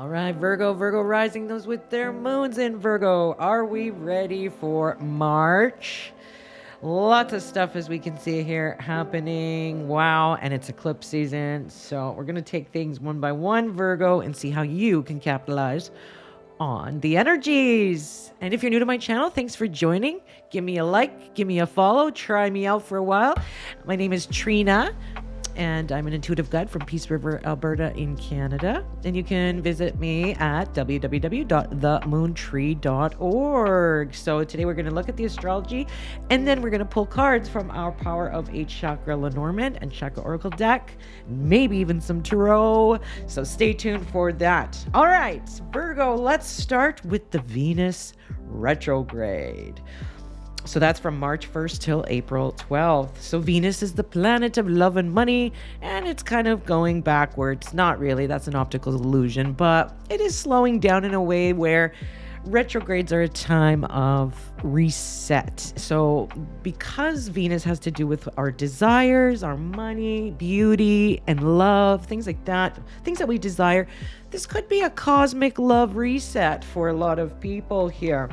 All right, Virgo rising, those with their moons in Virgo. Are we ready for March? Lots of stuff, as we can see here, happening. Wow, and it's eclipse season. So we're going to take things one by one, Virgo, and see how you can capitalize on the energies. And if you're new to my channel, thanks for joining. Give me a like, give me a follow, try me out for a while. My name is Trina, and I'm an intuitive guide from Peace River, Alberta in Canada. And you can visit me at www.themoontree.org. So today we're going to look at the astrology, and then we're going to pull cards from our Power of 8 Chakra Lenormand and Chakra Oracle deck, maybe even some tarot. So stay tuned for that. All right, Virgo, let's start with the Venus retrograde. So that's from March 1st till April 12th. So Venus is the planet of love and money, and it's kind of going backwards. Not really, that's an optical illusion, but it is slowing down in a way where retrogrades are a time of reset. So because Venus has to do with our desires, our money, beauty, and love, things like that, things that we desire, this could be a cosmic love reset for a lot of people here.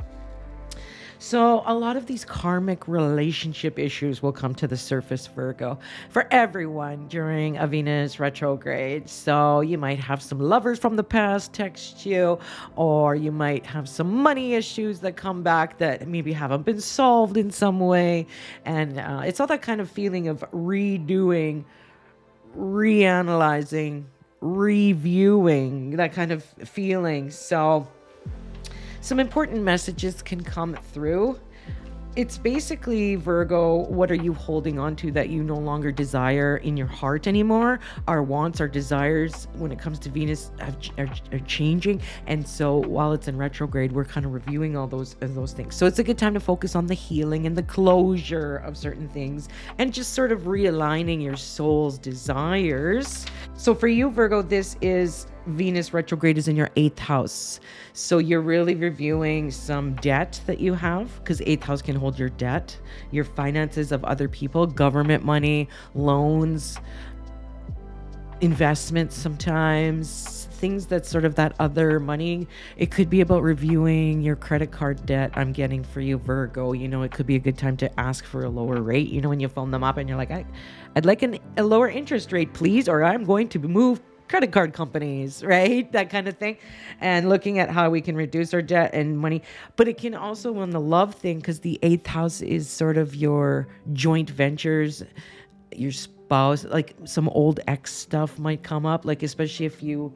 So a lot of these karmic relationship issues will come to the surface, Virgo, for everyone during a Venus retrograde. So you might have some lovers from the past text you, or you might have some money issues that come back that maybe haven't been solved in some way. And it's all that kind of feeling of redoing, reanalyzing, reviewing, that kind of feeling. So some important messages can come through. It's basically, Virgo, what are you holding on to that you no longer desire in your heart anymore? Our wants, our desires, when it comes to Venus, are changing. And so while it's in retrograde, we're kind of reviewing all those things. So it's a good time to focus on the healing and the closure of certain things and just sort of realigning your soul's desires. So for you, Virgo, this is Venus retrograde is in your 8th house. So you're really reviewing some debt that you have, because 8th house can hold your debt, your finances of other people, government money, loans, investments sometimes, things that sort of that other money. It could be about reviewing your credit card debt. I'm getting for you, Virgo. You know, it could be a good time to ask for a lower rate. You know, when you phone them up and you're like, I'd like a lower interest rate, please, or I'm going to move credit card companies, right? That kind of thing. And looking at how we can reduce our debt and money. But it can also, on the love thing, because the 8th house is sort of your joint ventures, your spouse, like some old ex stuff might come up, like especially if you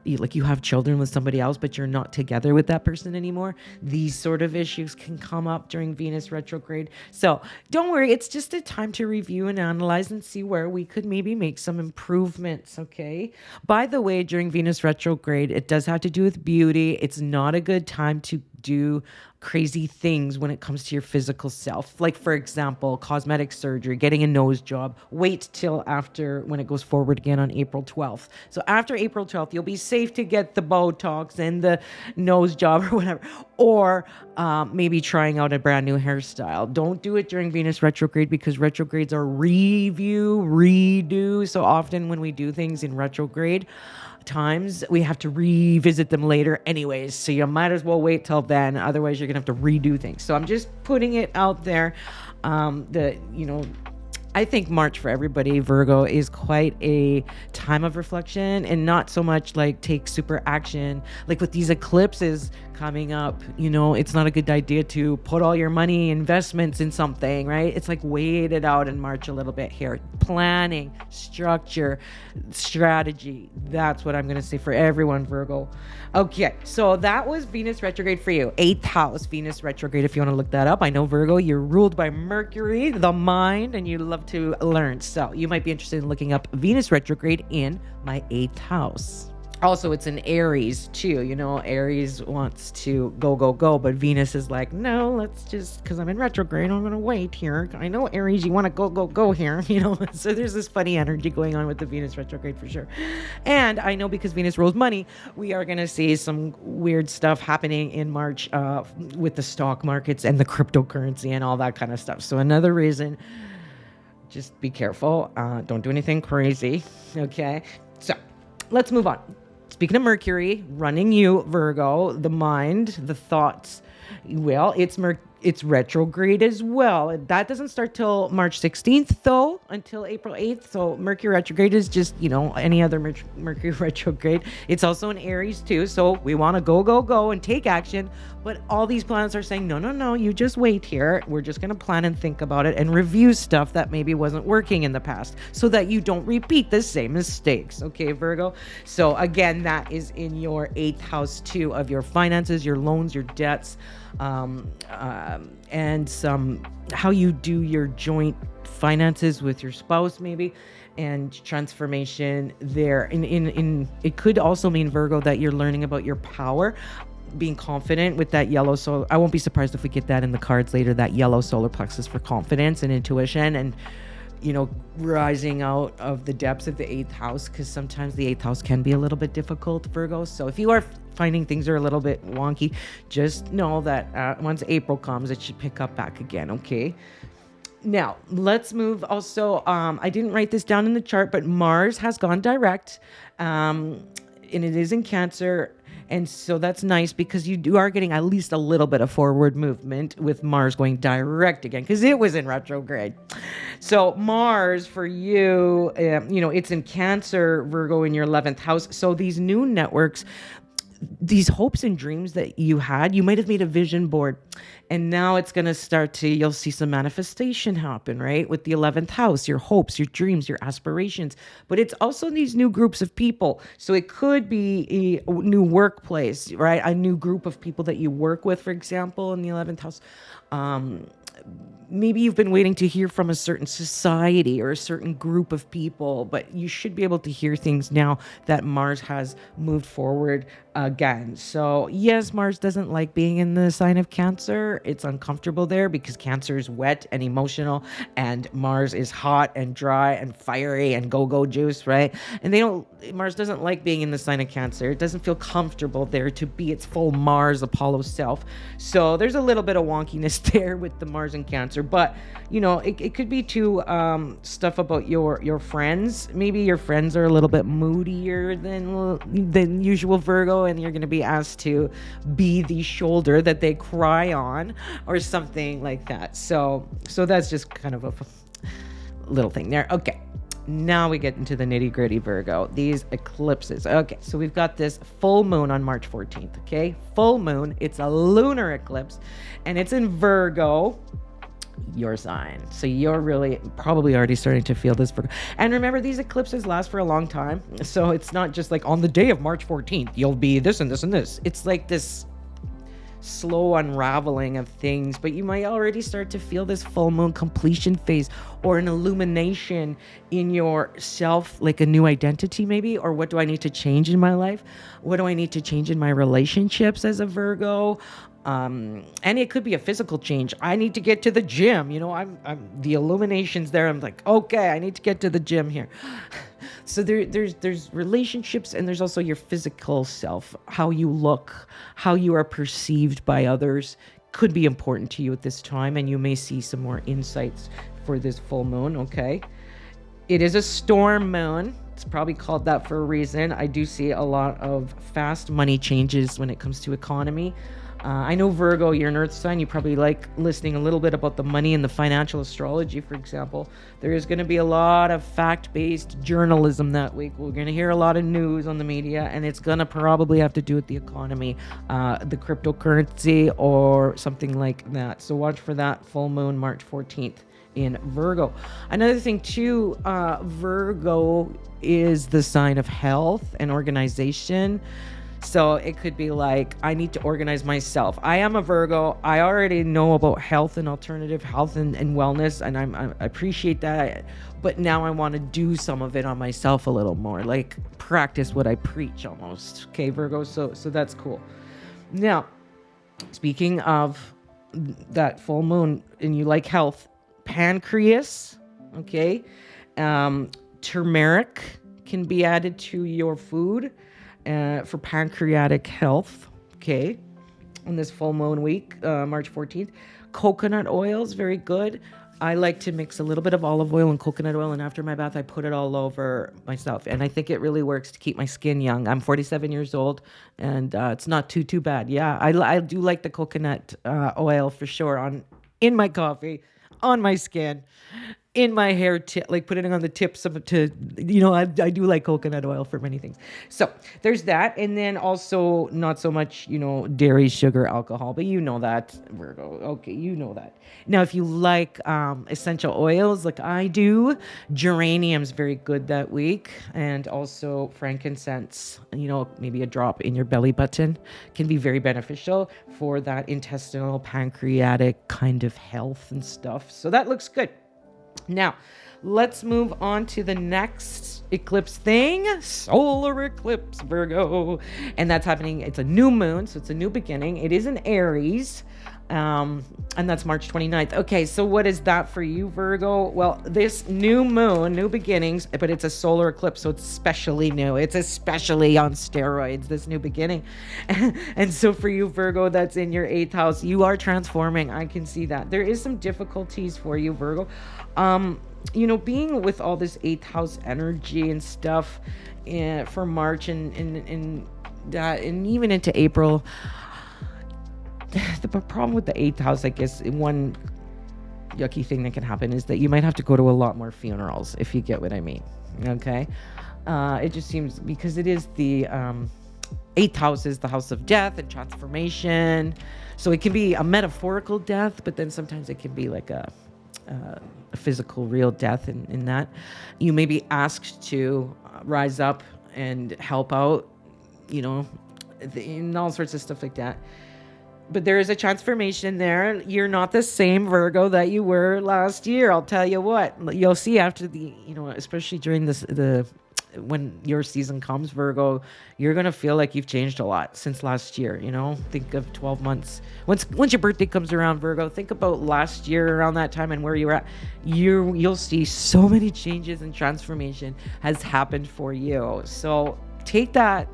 you have children with somebody else, but you're not together with that person anymore. These sort of issues can come up during Venus retrograde. So don't worry. It's just a time to review and analyze and see where we could maybe make some improvements. Okay. By the way, during Venus retrograde, it does have to do with beauty. It's not a good time to do crazy things when it comes to your physical self. Like, for example, cosmetic surgery, getting a nose job. Wait till after, when it goes forward again on April 12th. So after April 12th, you'll be safe to get the Botox and the nose job or whatever. Or maybe trying out a brand new hairstyle. Don't do it during Venus retrograde, because retrogrades are review, redo. So often when we do things in retrograde times, we have to revisit them later anyways. So you might as well wait till then. Otherwise, you're going to have to redo things. So I'm just putting it out there. I think March for everybody, Virgo, is quite a time of reflection, and not so much like take super action. Like with these eclipses coming up, it's not a good idea to put all your money investments in something, right? It's like wait it out in March a little bit here. Planning, structure, strategy. That's what I'm going to say for everyone, Virgo. Okay, so that was Venus retrograde for you. 8th house, Venus retrograde, if you want to look that up. I know, Virgo, you're ruled by Mercury, the mind, and you love to learn. So you might be interested in looking up Venus retrograde in my 8th house. Also, it's in Aries too. Aries wants to go, but Venus is like, no, let's just, because I'm in retrograde, I'm going to wait here. I know, Aries, you want to go here, So there's this funny energy going on with the Venus retrograde for sure. And I know, because Venus rules money, we are going to see some weird stuff happening in March with the stock markets and the cryptocurrency and all that kind of stuff. So another reason, just be careful. Don't do anything crazy. Okay. So let's move on. speaking of Mercury running you, Virgo, the mind, the thoughts, well, it's retrograde as well. That doesn't start till March 16th, though, until April 8th. So Mercury retrograde is just, any other Mercury retrograde. It's also in Aries, too. So we want to go, and take action. But all these planets are saying, no, you just wait here. We're just going to plan and think about it and review stuff that maybe wasn't working in the past so that you don't repeat the same mistakes. Okay, Virgo? So again, that is in your 8th house, too, of your finances, your loans, your debts, and some how you do your joint finances with your spouse, maybe, and transformation there. In it could also mean, Virgo, that you're learning about your power, being confident with that yellow solar. I won't be surprised if we get that in the cards later, that yellow solar plexus for confidence and intuition, and rising out of the depths of the 8th house, because sometimes the 8th house can be a little bit difficult, Virgo. So if you are finding things are a little bit wonky, just know that once April comes, it should pick up back again. Okay. Now let's move. Also, I didn't write this down in the chart, but Mars has gone direct, and it is in Cancer. And so that's nice, because you are getting at least a little bit of forward movement with Mars going direct again, because it was in retrograde. So Mars for you, it's in Cancer, Virgo, in your 11th house. So these new networks, these hopes and dreams that you had, you might have made a vision board, and now it's going to you'll see some manifestation happen, right? With the 11th house, your hopes, your dreams, your aspirations, but it's also these new groups of people. So it could be a new workplace, right? A new group of people that you work with, for example, in the 11th house. Maybe you've been waiting to hear from a certain society or a certain group of people, but you should be able to hear things now that Mars has moved forward again. So yes, Mars doesn't like being in the sign of Cancer. It's uncomfortable there because Cancer is wet and emotional, and Mars is hot and dry and fiery and go-go juice, right? And Mars doesn't like being in the sign of Cancer. It doesn't feel comfortable there to be its full Mars Apollo self. So there's a little bit of wonkiness there with the Mars and Cancer, but it could be too stuff about your friends. Maybe your friends are a little bit moodier than usual, Virgo, and you're going to be asked to be the shoulder that they cry on or something like that. So that's just kind of a little thing there. Okay. Now we get into the nitty gritty, Virgo, these eclipses. Okay, so we've got this full moon on March 14th, okay? Full moon, it's a lunar eclipse, and it's in Virgo, your sign. So you're really probably already starting to feel this. And remember, these eclipses last for a long time. So it's not just like on the day of March 14th, you'll be this and this and this. It's like this slow unraveling of things, but you might already start to feel this full moon completion phase or an illumination in yourself, like a new identity maybe, or what do I need to change in my life? What do I need to change in my relationships as a Virgo? And it could be a physical change. I need to get to the gym. I'm the illuminations there. I'm like, okay, I need to get to the gym here. So there's relationships, and there's also your physical self, how you look, how you are perceived by others could be important to you at this time, and you may see some more insights for this full moon, okay? It is a storm moon. It's probably called that for a reason. I do see a lot of fast money changes when it comes to economy. I know, Virgo, you're an earth sign. You probably like listening a little bit about the money and the financial astrology, for example. There is going to be a lot of fact-based journalism that week. We're going to hear a lot of news on the media, and it's going to probably have to do with the economy, the cryptocurrency, or something like that. So watch for that full moon, March 14th in Virgo. Another thing, too, Virgo is the sign of health and organization. So it could be like, I need to organize myself. I am a Virgo. I already know about health and alternative health and wellness, and I appreciate that. But now I want to do some of it on myself a little more, like practice what I preach almost. Okay, Virgo. So that's cool. Now, speaking of that full moon, and you like health, pancreas, okay, turmeric can be added to your food. For pancreatic health, okay, on this full moon week, March 14th. Coconut oil is very good. I like to mix a little bit of olive oil and coconut oil, and after my bath, I put it all over myself. And I think it really works to keep my skin young. I'm 47 years old, and it's not too bad. Yeah, I do like the coconut oil for sure in my coffee, on my skin, in my hair, like putting it on the tips of I do like coconut oil for many things. So there's that. And then also not so much, dairy, sugar, alcohol, but you know that, Virgo. Okay, you know that. Now, if you like essential oils like I do, geranium's very good that week. And also frankincense, maybe a drop in your belly button can be very beneficial for that intestinal, pancreatic kind of health and stuff. So that looks good. Now, let's move on to the next eclipse thing, solar eclipse, Virgo. And that's happening. It's a new moon, so it's a new beginning. It is in Aries, and that's March 29th. Okay, so what is that for you, Virgo? Well, this new moon, new beginnings, but it's a solar eclipse, so it's especially new. It's especially on steroids, this new beginning. And so for you, Virgo, that's in your 8th house, you are transforming. I can see that. There is some difficulties for you, Virgo. Being with all this 8th house energy and stuff for March and even into April, the problem with the 8th house, I guess, one yucky thing that can happen is that you might have to go to a lot more funerals, if you get what I mean. Okay. It just seems, because it is the 8th house is the house of death and transformation. So it can be a metaphorical death, but then sometimes it can be like a physical, real death in that. You may be asked to rise up and help out, in all sorts of stuff like that. But there is a transformation there. You're not the same Virgo that you were last year. I'll tell you what. You'll see after especially during when your season comes, Virgo, you're going to feel like you've changed a lot since last year. Think of 12 months. Once your birthday comes around, Virgo, think about last year around that time and where you were at. You'll see so many changes and transformation has happened for you. So take that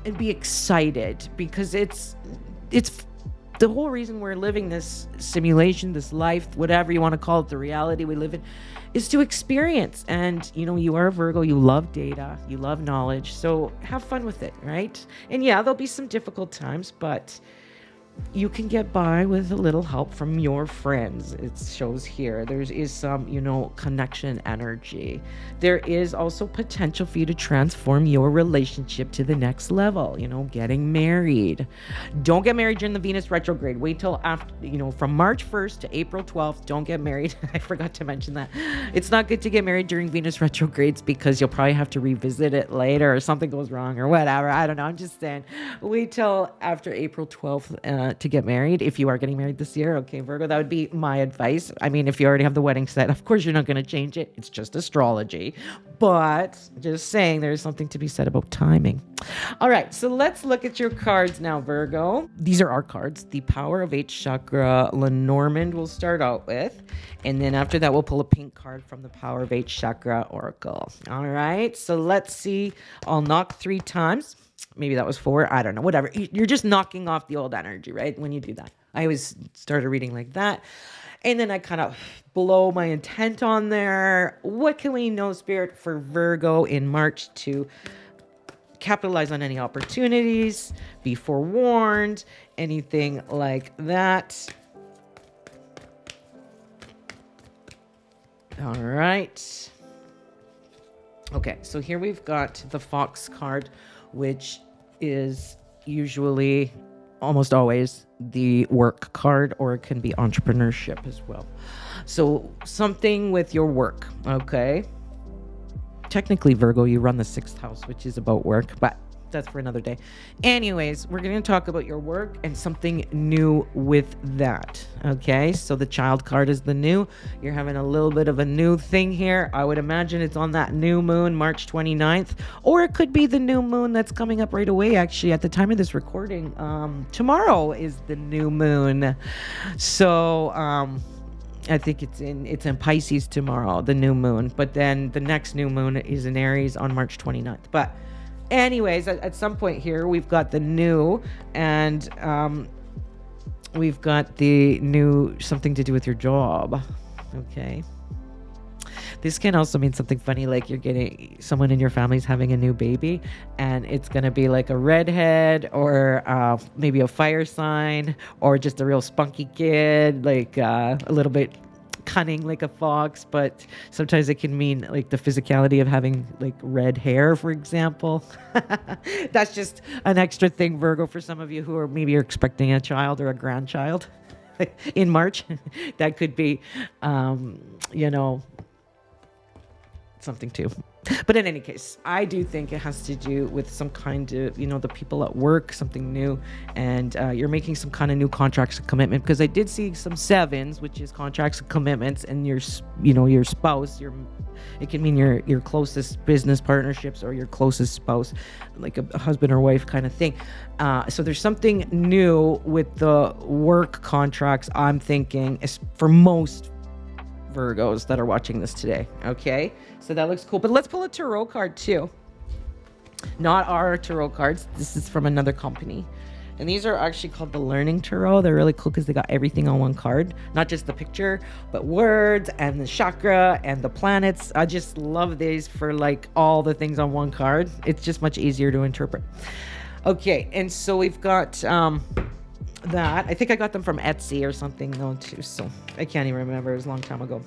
and be excited, because it's the whole reason we're living this simulation, this life, whatever you want to call it, the reality we live in, is to experience. And, you are a Virgo, you love data, you love knowledge, so have fun with it, right? And yeah, there'll be some difficult times, but you can get by with a little help from your friends. It shows here. There is some, connection energy. There is also potential for you to transform your relationship to the next level, getting married. Don't get married during the Venus retrograde. Wait till after, from March 1st to April 12th, don't get married. I forgot to mention that. It's not good to get married during Venus retrogrades, because you'll probably have to revisit it later or something goes wrong or whatever. I don't know. I'm just saying, wait till after April 12th, to get married, if you are getting married this year. Okay, Virgo, that would be my advice. I mean, if you already have the wedding set, of course you're not going to change it. It's just astrology. But just saying, there's something to be said about timing. All right, so let's look at your cards now, Virgo. These are our cards. The Power of 8 Chakra Lenormand we'll start out with. And then after that, we'll pull a pink card from the Power of 8 Chakra Oracle. All right, so let's see. I'll knock 3 times. Maybe that was 4. I don't know. Whatever. You're just knocking off the old energy, right? When you do that. I always started reading like that. And then I kind of blow my intent on there. What can we know, Spirit, for Virgo in March to capitalize on any opportunities, be forewarned, anything like that? All right. Okay, so here we've got the Fox card, which is usually, almost always, the work card, or it can be entrepreneurship as well. So something with your work, okay? Technically, Virgo, you run the 6th house, which is about work, but that's for another day. Anyways, we're going to talk about your work and something new with that. Okay, so the Child card is the new. You're having a little bit of a new thing here. I would imagine it's on that new moon, March 29th, or it could be the new moon that's coming up right away. Actually, at the time of this recording, tomorrow is the new moon. So, I think it's in Pisces tomorrow, the new moon. But then the next new moon is in Aries on March 29th. But anyways, at some point here, we've got the new, and we've got the new, something to do with your job. Okay. This can also mean something funny, like you're getting someone in your family's having a new baby, and it's going to be like a redhead, or maybe a fire sign, or just a real spunky kid, like a little bit cunning like a fox. But sometimes it can mean like the physicality of having like red hair, for example. That's just an extra thing, Virgo, for some of you who are maybe you're expecting a child or a grandchild in March. That could be, you know, something too. But in any case, I do think it has to do with some kind of, the people at work, something new, and you're making some kind of new contracts and commitment, because I did see some sevens, which is contracts and commitments, and your spouse, it can mean your closest business partnerships or your closest spouse, like a husband or wife kind of thing. So there's something new with the work contracts, I'm thinking, is for most Virgos that are watching this today. Okay, so that looks cool. But let's pull a tarot card too. Not our tarot cards. This is from another company. And these are actually called the Learning Tarot. They're really cool because they got everything on one card. Not just the picture, but words and the chakra and the planets. I just love these for like all the things on one card. It's just much easier to interpret. Okay, and so we've got that. I think I got them from Etsy or something though too, so I can't even remember. It was a long time ago.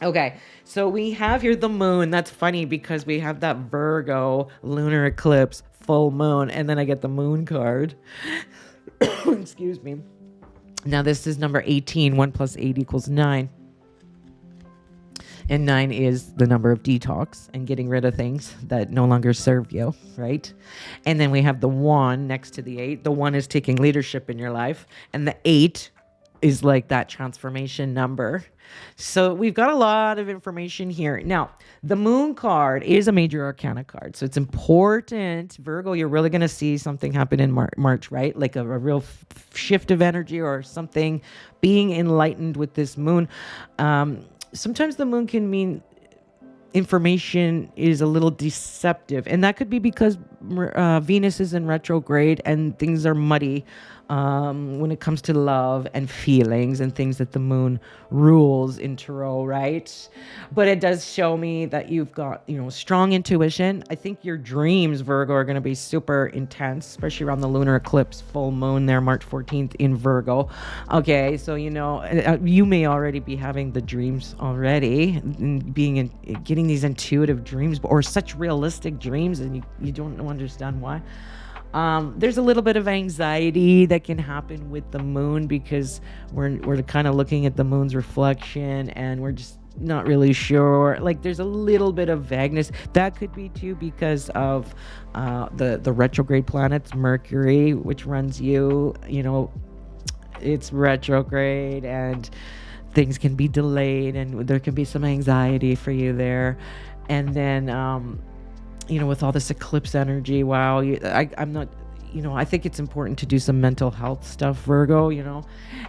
Okay, so we have here the moon. That's funny because we have that Virgo lunar eclipse full moon, and then I get the moon card. Excuse me. Now this is number 18. 1 + 8 = 9. And 9 is the number of detox and getting rid of things that no longer serve you, right? And then we have the 1 next to the 8. The 1 is taking leadership in your life. And the 8 is like that transformation number. So we've got a lot of information here. Now, the moon card is a major arcana card. So it's important, Virgo, you're really going to see something happen in March, right? Like a real shift of energy or something being enlightened with this moon. Sometimes the moon can mean information is a little deceptive, and that could be because Venus is in retrograde and things are muddy when it comes to love and feelings and things that the moon rules in Tarot, right? But it does show me that you've got, strong intuition. I think your dreams, Virgo, are going to be super intense, especially around the lunar eclipse full moon there, March 14th in Virgo. Okay, so, you may already be having the dreams already, and getting these intuitive dreams, or such realistic dreams, and you don't understand why. There's a little bit of anxiety that can happen with the moon because we're kind of looking at the moon's reflection and we're just not really sure. Like there's a little bit of vagueness. That could be too because of the retrograde planets, Mercury, which runs you, it's retrograde and things can be delayed and there can be some anxiety for you there. And then with all this eclipse energy, wow, I'm not, I think it's important to do some mental health stuff, Virgo,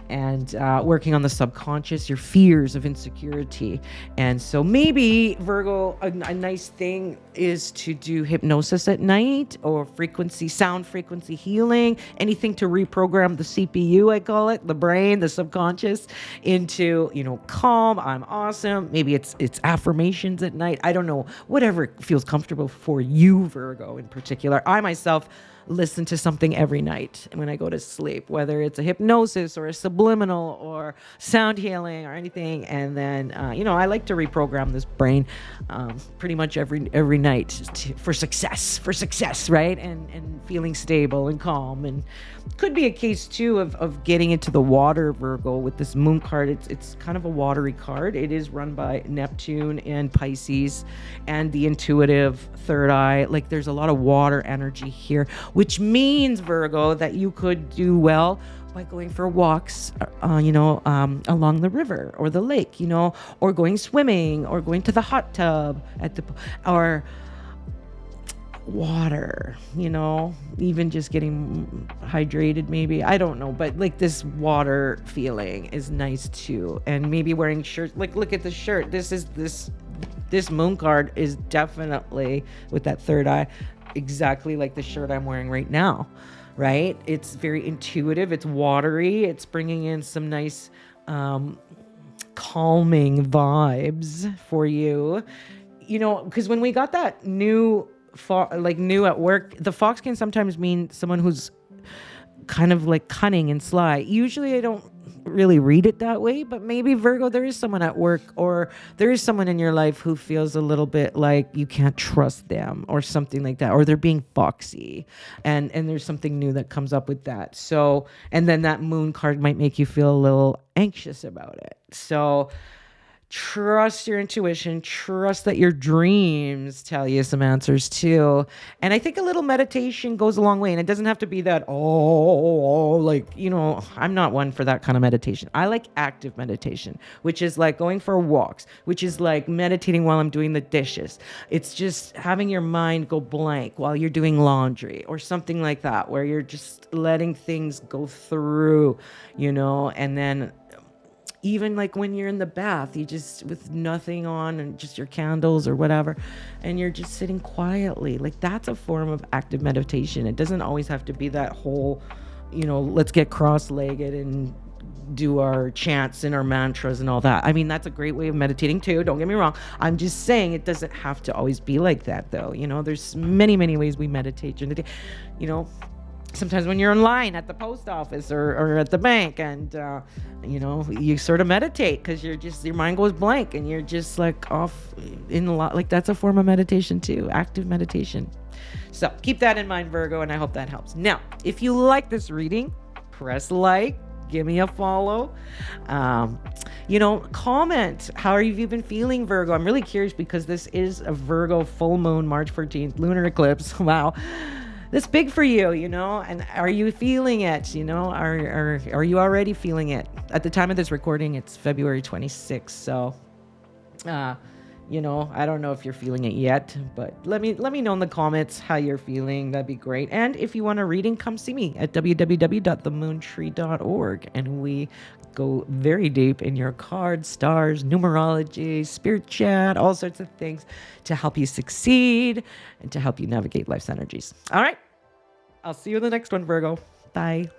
and working on the subconscious, your fears of insecurity. And so maybe, Virgo, a nice thing is to do hypnosis at night or sound frequency healing, anything to reprogram the CPU, I call it, the brain, the subconscious, into, calm, I'm awesome. Maybe it's affirmations at night. I don't know, whatever feels comfortable for you, Virgo, in particular. I myself listen to something every night when I go to sleep, whether it's a hypnosis or a subliminal or sound healing or anything. And then, I like to reprogram this brain pretty much every night for success, right? And feeling stable and calm. And could be a case too of getting into the water, Virgo, with this moon card. It's kind of a watery card. It is run by Neptune and Pisces and the intuitive third eye. Like there's a lot of water energy here, which means, Virgo, that you could do well by going for walks, along the river or the lake, or going swimming or going to the hot tub or water, even just getting hydrated, maybe. I don't know, but like this water feeling is nice too. And maybe wearing shirts, like look at the shirt. This moon card is definitely with that third eye, exactly like the shirt I'm wearing right now, right? It's very intuitive. It's watery. It's bringing in some nice calming vibes for you. You know, because when we got that new, new at work, the fox can sometimes mean someone who's kind of like cunning and sly. Usually I don't really read it that way, but maybe Virgo, there is someone at work or there is someone in your life who feels a little bit like you can't trust them or something like that, or they're being foxy, and there's something new that comes up with that. So, and then that moon card might make you feel a little anxious about it. So trust your intuition, trust that your dreams tell you some answers too. And I think a little meditation goes a long way. And it doesn't have to be that, like, you know, I'm not one for that kind of meditation. I like active meditation, which is like going for walks, which is like meditating while I'm doing the dishes. It's just having your mind go blank while you're doing laundry or something like that, where you're just letting things go through, you know, and then even like when you're in the bath, you just with nothing on and just your candles or whatever, and you're just sitting quietly. Like that's a form of active meditation. It doesn't always have to be that whole, you know, let's get cross-legged and do our chants and our mantras and all that. I mean, that's a great way of meditating too. Don't get me wrong. I'm just saying it doesn't have to always be like that though. You know, there's many, many ways we meditate during the day. You know, sometimes when you're in line at the post office or at the bank and, you know, you sort of meditate because your mind goes blank and you're just like off in a lot. Like that's a form of meditation too, active meditation. So keep that in mind, Virgo, and I hope that helps. Now, if you like this reading, press like, give me a follow. You know, comment. How have you been feeling, Virgo? I'm really curious because this is a Virgo full moon, March 14th, lunar eclipse. Wow. That's big for you, you know, and are you feeling it? You know, are you already feeling it? At the time of this recording, it's February 26th. So, you know, I don't know if you're feeling it yet, but let me know in the comments how you're feeling. That'd be great. And if you want a reading, come see me at www.themoontree.org, and we go very deep in your cards, stars, numerology, spirit chat, all sorts of things to help you succeed and to help you navigate life's energies. All right. I'll see you in the next one, Virgo. Bye.